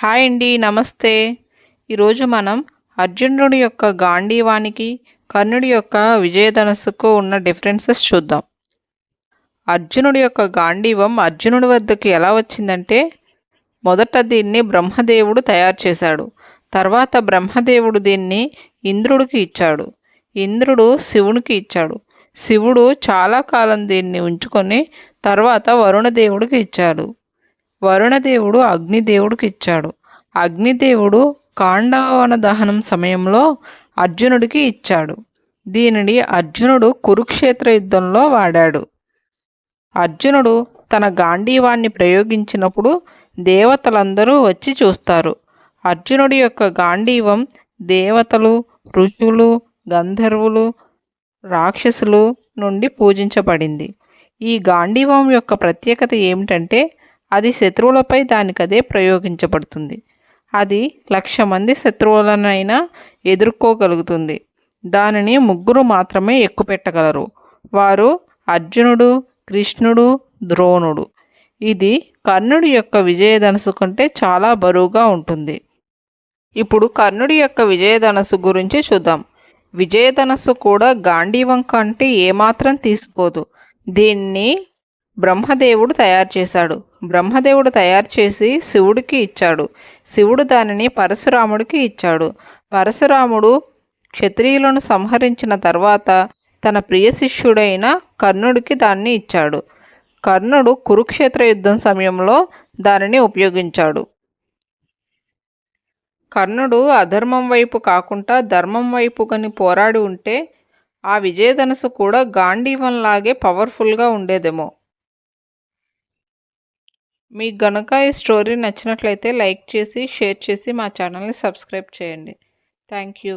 Hi అండి. నమస్తే. ఈరోజు మనం అర్జునుడి యొక్క గాంధీవానికి, కర్ణుడి యొక్క విజయధనస్సుకు ఉన్న డిఫరెన్సెస్ చూద్దాం. అర్జునుడి యొక్క గాంధీవం అర్జునుడి వద్దకు ఎలా వచ్చిందంటే, మొదట దీన్ని బ్రహ్మదేవుడు తయారు చేశాడు. తర్వాత బ్రహ్మదేవుడు దీన్ని ఇంద్రుడికి ఇచ్చాడు. ఇంద్రుడు శివునికి ఇచ్చాడు. శివుడు చాలా కాలం దీన్ని ఉంచుకొని తర్వాత వరుణదేవుడికి ఇచ్చాడు. వరుణదేవుడు అగ్నిదేవుడికి ఇచ్చాడు. అగ్నిదేవుడు కాండవన దహనం సమయంలో అర్జునుడికి ఇచ్చాడు. దీనిని అర్జునుడు కురుక్షేత్ర యుద్ధంలో వాడాడు. అర్జునుడు తన గాంధీవాన్ని ప్రయోగించినప్పుడు దేవతలందరూ వచ్చి చూస్తారు. అర్జునుడి యొక్క గాంధీవం దేవతలు, ఋషులు, గంధర్వులు, రాక్షసులు నుండి పూజించబడింది. ఈ గాంధీవం యొక్క ప్రత్యేకత ఏమిటంటే, అది శత్రువులపై దానికదే ప్రయోగించబడుతుంది. అది 1,00,000 మంది శత్రువులనైనా ఎదుర్కోగలుగుతుంది. దానిని ముగ్గురు మాత్రమే ఎక్కుపెట్టగలరు. వారు అర్జునుడు, కృష్ణుడు, ద్రోణుడు. ఇది కర్ణుడి యొక్క విజయధనుసు కంటే చాలా బరువుగా ఉంటుంది. ఇప్పుడు కర్ణుడి యొక్క విజయధనస్సు గురించి చూద్దాం. విజయధనస్సు కూడా గాంధీవం కంటే ఏమాత్రం తీసిపోదు. దీన్ని బ్రహ్మదేవుడు తయారు చేశాడు. బ్రహ్మదేవుడు తయారు చేసి శివుడికి ఇచ్చాడు. శివుడు దానిని పరశురాముడికి ఇచ్చాడు. పరశురాముడు క్షత్రియులను సంహరించిన తర్వాత తన ప్రియ శిష్యుడైన కర్ణుడికి దాన్ని ఇచ్చాడు. కర్ణుడు కురుక్షేత్ర యుద్ధం సమయంలో దానిని ఉపయోగించాడు. కర్ణుడు అధర్మం వైపు కాకుండా ధర్మం వైపు కని పోరాడి ఉంటే ఆ విజయధనుసు కూడా గాంధీవంలాగే పవర్ఫుల్గా ఉండేదేమో. మీకు గనుక ఈ స్టోరీ నచ్చినట్లయితే లైక్ చేసి, షేర్ చేసి మా ఛానల్ని సబ్స్క్రైబ్ చేయండి. Thank you.